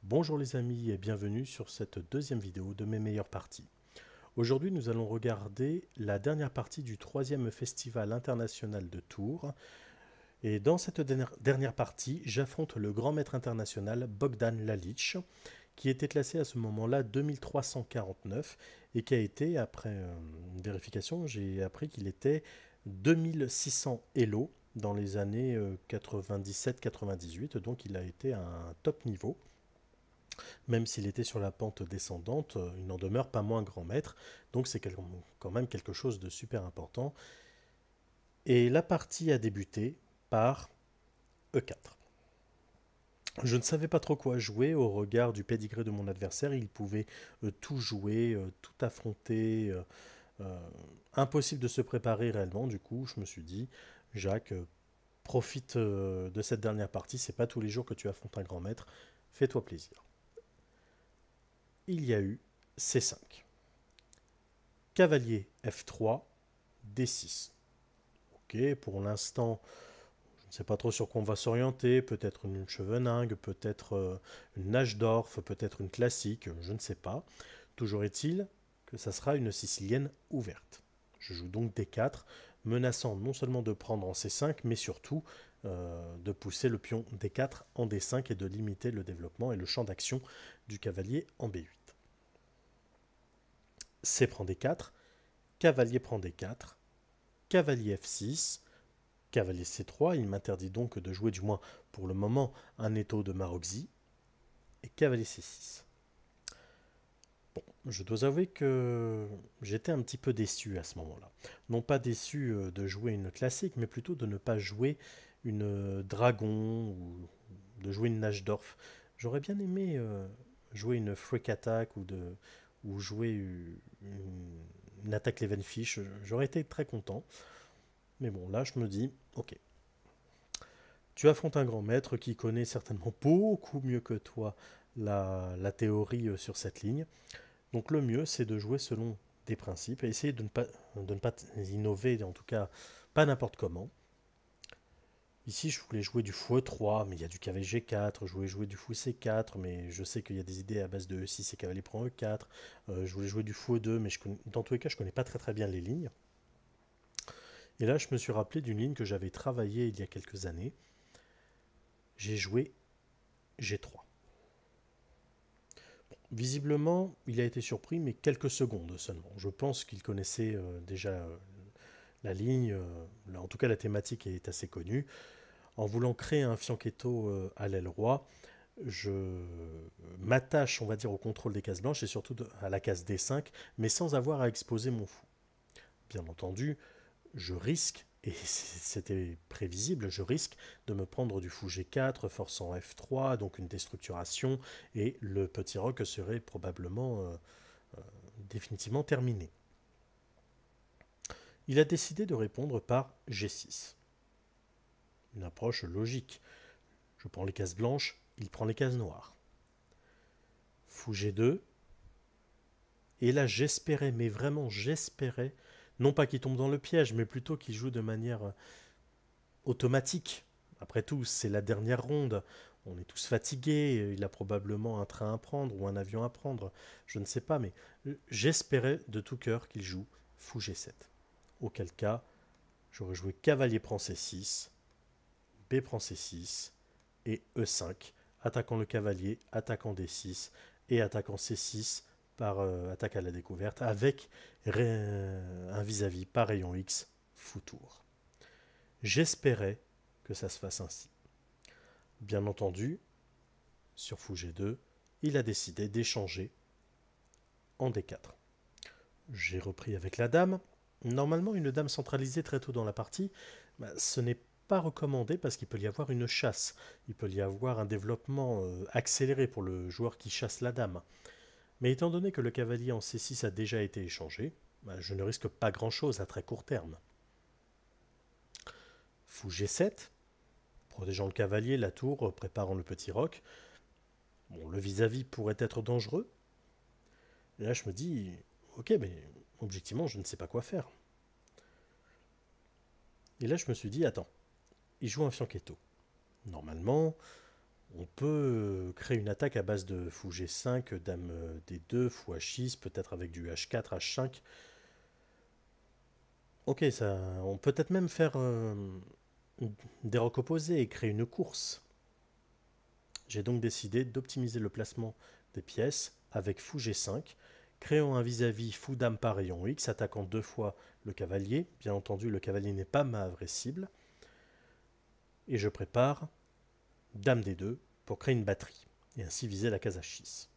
Bonjour les amis et bienvenue sur cette deuxième vidéo de mes meilleures parties. Aujourd'hui nous allons regarder la dernière partie du troisième festival international de Tours. Et dans cette dernière partie, j'affronte le grand maître international Bogdan Lalić, qui était classé à ce moment-là 2349 et qui a été, après une vérification, j'ai appris qu'il était 2600 Elo dans les années 97-98, donc il a été à un top niveau. Même s'il était sur la pente descendante, il n'en demeure pas moins grand maître, donc c'est quand même quelque chose de super important. Et la partie a débuté par E4. Je ne savais pas trop quoi jouer au regard du pédigré de mon adversaire. Il pouvait tout jouer, tout affronter. Impossible de se préparer réellement. Du coup, je me suis dit, Jacques, profite de cette dernière partie. C'est pas tous les jours que tu affrontes un grand maître. Fais-toi plaisir. Il y a eu C5. Cavalier F3, D6. Ok, pour l'instant, je ne sais pas trop sur quoi on va s'orienter. Peut-être une cheveningue, peut-être une Najdorf, peut-être une classique, je ne sais pas. Toujours est-il que ça sera une sicilienne ouverte. Je joue donc D4, menaçant non seulement de prendre en C5, mais surtout de pousser le pion D4 en D5 et de limiter le développement et le champ d'action du cavalier en B8. C prend D4, cavalier prend D4, cavalier F6, cavalier C3, il m'interdit donc de jouer du moins pour le moment un étau de Maroczy, et cavalier C6. Bon, je dois avouer que j'étais un petit peu déçu à ce moment-là. Non pas déçu de jouer une classique, mais plutôt de ne pas jouer une dragon ou de jouer une Najdorf. J'aurais bien aimé jouer une freak attack ou jouer une attaque Levenfish. J'aurais été très content. Mais bon, là, je me dis, ok, tu affrontes un grand maître qui connaît certainement beaucoup mieux que toi la théorie sur cette ligne. Donc le mieux, c'est de jouer selon des principes et essayer de ne pas innover, en tout cas pas n'importe comment. Ici, je voulais jouer du fou E3, mais il y a du cavalier G4. Je voulais jouer du fou C4, mais je sais qu'il y a des idées à base de E6 et cavalier prend E4. Je voulais jouer du fou E2, mais dans tous les cas, je ne connais pas très bien les lignes. Et là, je me suis rappelé d'une ligne que j'avais travaillée il y a quelques années. J'ai joué G3. Visiblement, il a été surpris, mais quelques secondes seulement. Je pense qu'il connaissait déjà la ligne, en tout cas la thématique est assez connue. En voulant créer un fianchetto à l'aile roi, je m'attache, on va dire, au contrôle des cases blanches et surtout à la case D5, mais sans avoir à exposer mon fou. Bien entendu, je risque, et c'était prévisible, je risque de me prendre du fou G4, forçant F3, donc une déstructuration, et le petit roc serait probablement définitivement terminé. Il a décidé de répondre par G6. Une approche logique. Je prends les cases blanches, il prend les cases noires. Fou G2. Et là, j'espérais, mais vraiment j'espérais, non pas qu'il tombe dans le piège, mais plutôt qu'il joue de manière automatique. Après tout, c'est la dernière ronde. On est tous fatigués. Il a probablement un train à prendre ou un avion à prendre. Je ne sais pas, mais j'espérais de tout cœur qu'il joue fou G7. Auquel cas, j'aurais joué cavalier prend C6, B prend C6 et E5, attaquant le cavalier, attaquant D6 et attaquant C6 par attaque à la découverte avec un vis-à-vis par rayon X fou tour. J'espérais que ça se fasse ainsi. Bien entendu, sur fou G2, il a décidé d'échanger en D4. J'ai repris avec la dame. Normalement, une dame centralisée très tôt dans la partie, ce n'est pas recommandé parce qu'il peut y avoir une chasse. Il peut y avoir un développement accéléré pour le joueur qui chasse la dame. Mais étant donné que le cavalier en C6 a déjà été échangé, je ne risque pas grand-chose à très court terme. Fou G7, protégeant le cavalier, la tour, préparant le petit roc. Bon, le vis-à-vis pourrait être dangereux. Et là, je me dis, ok, mais objectivement, je ne sais pas quoi faire. Et là, je me suis dit, attends, il joue un fianchetto. Normalement, On peut créer une attaque à base de fou G5, dame D2, fou H6, peut-être avec du H4, H5. Ok, ça, on peut peut-être même faire des rocs opposés et créer une course. J'ai donc décidé d'optimiser le placement des pièces avec fou G5, créant un vis-à-vis fou dame par rayon X, attaquant 2 fois le cavalier. Bien entendu, le cavalier n'est pas ma vraie cible. Et je prépare dame D2 pour créer une batterie, et ainsi viser la case H6.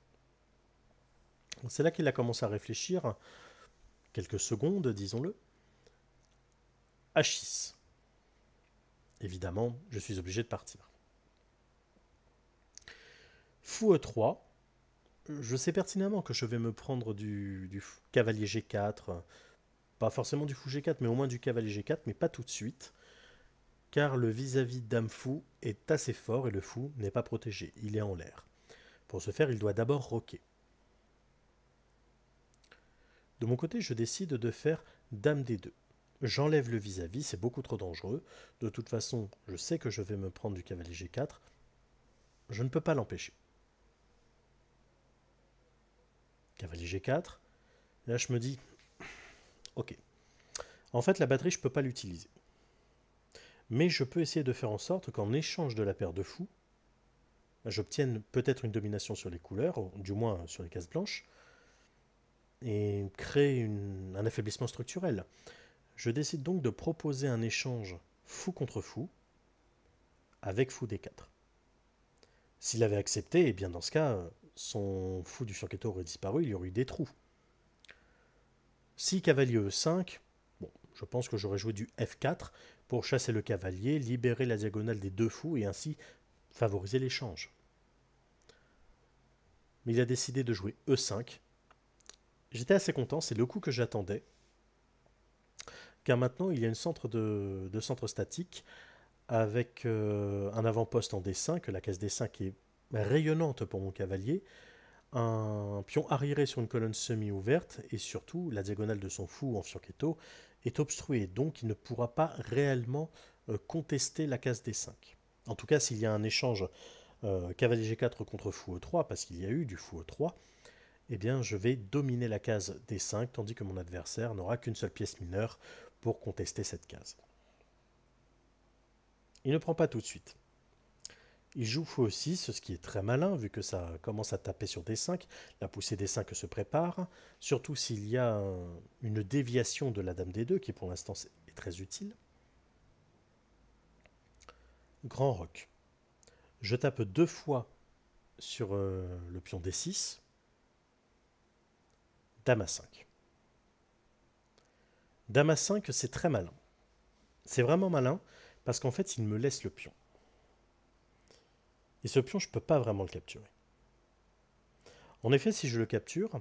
C'est là qu'il a commencé à réfléchir, quelques secondes, disons-le. H6. Évidemment, je suis obligé de partir. Fou E3. Je sais pertinemment que je vais me prendre du cavalier G4, pas forcément du fou G4, mais au moins du cavalier G4, mais pas tout de suite, car le vis-à-vis dame fou est assez fort et le fou n'est pas protégé, il est en l'air. Pour ce faire, il doit d'abord roquer. De mon côté, je décide de faire dame D2. J'enlève le vis-à-vis, c'est beaucoup trop dangereux. De toute façon, je sais que je vais me prendre du cavalier G4. Je ne peux pas l'empêcher. Cavalier G4. Là, je me dis, ok. En fait, la batterie, je ne peux pas l'utiliser. Mais je peux essayer de faire en sorte qu'en échange de la paire de fous, j'obtienne peut-être une domination sur les couleurs, ou du moins sur les cases blanches, et créer un affaiblissement structurel. Je décide donc de proposer un échange fou contre fou avec fou D4. S'il avait accepté, et bien dans ce cas, son fou du fianchetto aurait disparu, il y aurait eu des trous. Si cavalier E5, bon, je pense que j'aurais joué du F4 pour chasser le cavalier, libérer la diagonale des deux fous et ainsi favoriser l'échange. Mais il a décidé de jouer E5. J'étais assez content, c'est le coup que j'attendais. Car maintenant, il y a une centre de centre statique avec un avant-poste en D5, la case D5 est rayonnante pour mon cavalier, un pion arriéré sur une colonne semi-ouverte, et surtout, la diagonale de son fou en fianchetto est obstruée, donc il ne pourra pas réellement contester la case D5. En tout cas, s'il y a un échange cavalier G4 contre fou E3, parce qu'il y a eu du fou E3, eh bien, je vais dominer la case D5, tandis que mon adversaire n'aura qu'une seule pièce mineure pour contester cette case. Il ne prend pas tout de suite. Il joue fou E6, ce qui est très malin, vu que ça commence à taper sur D5. La poussée D5 se prépare, surtout s'il y a une déviation de la dame D2, qui pour l'instant est très utile. Grand roc. Je tape 2 fois sur le pion D6. Dame A5. Dame A5, c'est très malin. C'est vraiment malin, parce qu'en fait, il me laisse le pion. Et ce pion, je ne peux pas vraiment le capturer. En effet, si je le capture,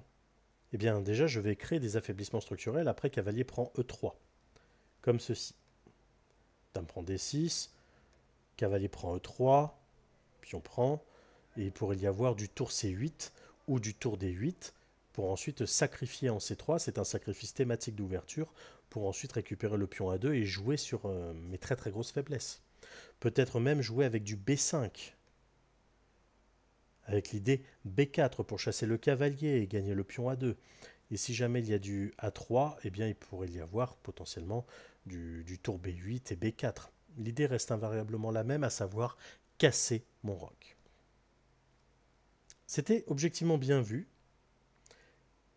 eh bien déjà, je vais créer des affaiblissements structurels après cavalier prend E3, comme ceci. Dame prend D6, cavalier prend E3, pion prend, et il pourrait y avoir du tour C8 ou du tour D8 pour ensuite sacrifier en C3. C'est un sacrifice thématique d'ouverture pour ensuite récupérer le pion A2 et jouer sur mes très très grosses faiblesses. Peut-être même jouer avec du B5, avec l'idée B4 pour chasser le cavalier et gagner le pion A2. Et si jamais il y a du A3, eh bien il pourrait y avoir potentiellement du tour B8 et B4. L'idée reste invariablement la même, à savoir casser mon roc. C'était objectivement bien vu,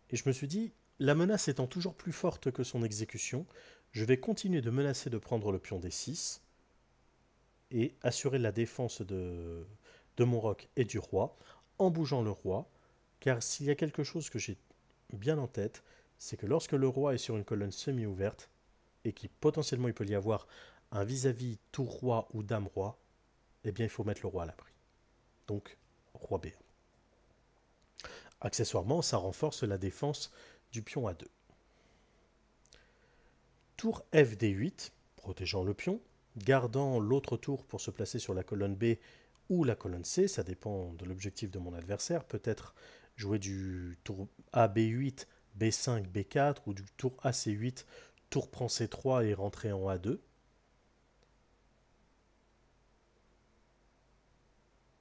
et je me suis dit, la menace étant toujours plus forte que son exécution, je vais continuer de menacer de prendre le pion D6 et assurer la défense de mon roc et du roi en bougeant le roi, car s'il y a quelque chose que j'ai bien en tête, c'est que lorsque le roi est sur une colonne semi-ouverte, et qui potentiellement il peut y avoir un vis-à-vis tour roi ou dame roi, eh bien il faut mettre le roi à l'abri. Donc roi B1. Accessoirement, ça renforce la défense du pion A2. Tour FD8, protégeant le pion, gardant l'autre tour pour se placer sur la colonne B ou la colonne C, ça dépend de l'objectif de mon adversaire, peut-être jouer du tour AB8, B5, B4 ou du tour AC8, tour prend C3 et rentrer en A2.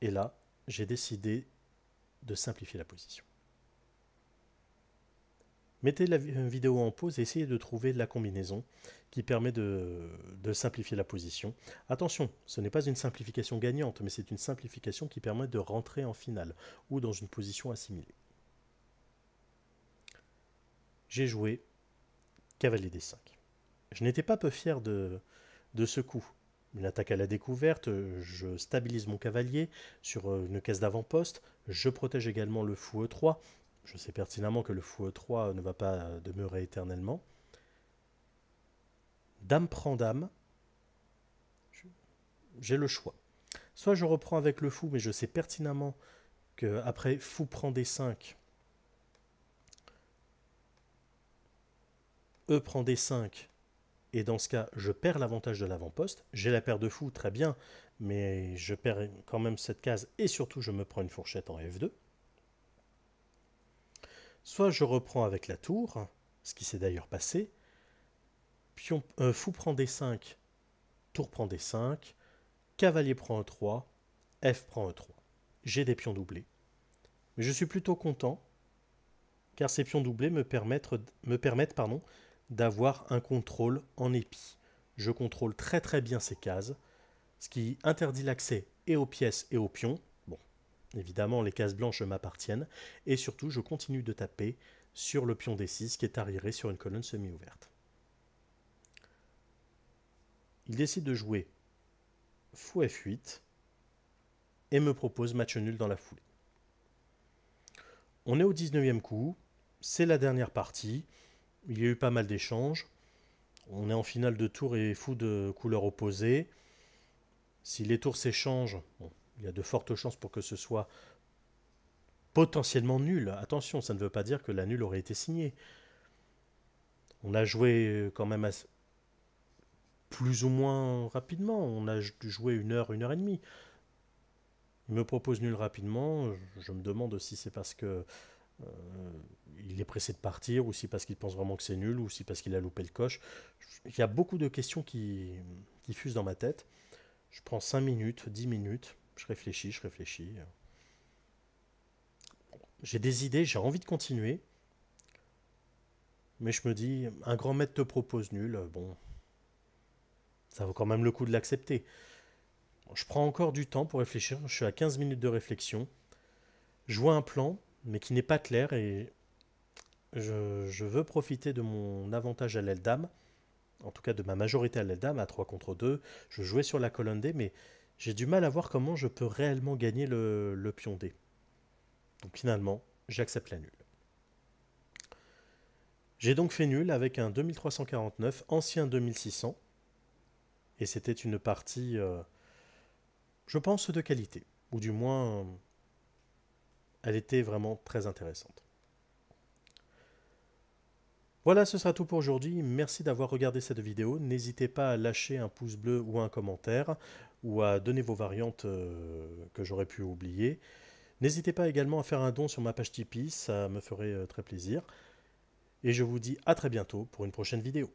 Et là, j'ai décidé de simplifier la position. Mettez la vidéo en pause et essayez de trouver la combinaison qui permet de simplifier la position. Attention, ce n'est pas une simplification gagnante, mais c'est une simplification qui permet de rentrer en finale ou dans une position assimilée. J'ai joué cavalier D5. Je n'étais pas peu fier de ce coup. Une attaque à la découverte, je stabilise mon cavalier sur une case d'avant-poste, je protège également le fou E3. Je sais pertinemment que le fou E3 ne va pas demeurer éternellement. Dame prend dame, j'ai le choix. Soit je reprends avec le fou, mais je sais pertinemment qu'après fou prend D5, E prend D5, et dans ce cas, je perds l'avantage de l'avant-poste. J'ai la paire de fou, très bien, mais je perds quand même cette case, et surtout je me prends une fourchette en F2. Soit je reprends avec la tour, ce qui s'est d'ailleurs passé. Fou prend D5, tour prend D5, cavalier prend E3, F prend E3. J'ai des pions doublés. Mais je suis plutôt content, car ces pions doublés me permettent d'avoir un contrôle en épi. Je contrôle très très bien ces cases, ce qui interdit l'accès et aux pièces et aux pions. Bon, évidemment, les cases blanches m'appartiennent. Et surtout, je continue de taper sur le pion D6 qui est arriéré sur une colonne semi-ouverte. Il décide de jouer fou F8 et me propose match nul dans la foulée. On est au 19e coup, c'est la dernière partie, il y a eu pas mal d'échanges. On est en finale de tour et fou de couleur opposée. Si les tours s'échangent, bon, il y a de fortes chances pour que ce soit potentiellement nul. Attention, ça ne veut pas dire que la nulle aurait été signée. On a joué quand même plus ou moins rapidement. On a joué 1 heure et demie. Il me propose nul rapidement. Je me demande si c'est parce que il est pressé de partir, ou si parce qu'il pense vraiment que c'est nul, ou si parce qu'il a loupé le coche. Il y a beaucoup de questions qui fusent dans ma tête. Je prends 5 minutes, 10 minutes, je réfléchis. J'ai des idées, j'ai envie de continuer. Mais je me dis, un grand maître te propose nul, bon, ça vaut quand même le coup de l'accepter. Je prends encore du temps pour réfléchir, je suis à 15 minutes de réflexion. Je vois un plan, mais qui n'est pas clair, et je veux profiter de mon avantage à l'aile dame, en tout cas de ma majorité à l'aile dame, à 3 contre 2. Je jouais sur la colonne D, mais j'ai du mal à voir comment je peux réellement gagner le pion D. Donc finalement, j'accepte la nulle. J'ai donc fait nul avec un 2349, ancien 2600, et c'était une partie, je pense, de qualité, ou du moins, elle était vraiment très intéressante. Voilà, ce sera tout pour aujourd'hui. Merci d'avoir regardé cette vidéo. N'hésitez pas à lâcher un pouce bleu ou un commentaire, ou à donner vos variantes que j'aurais pu oublier. N'hésitez pas également à faire un don sur ma page Tipeee, ça me ferait très plaisir. Et je vous dis à très bientôt pour une prochaine vidéo.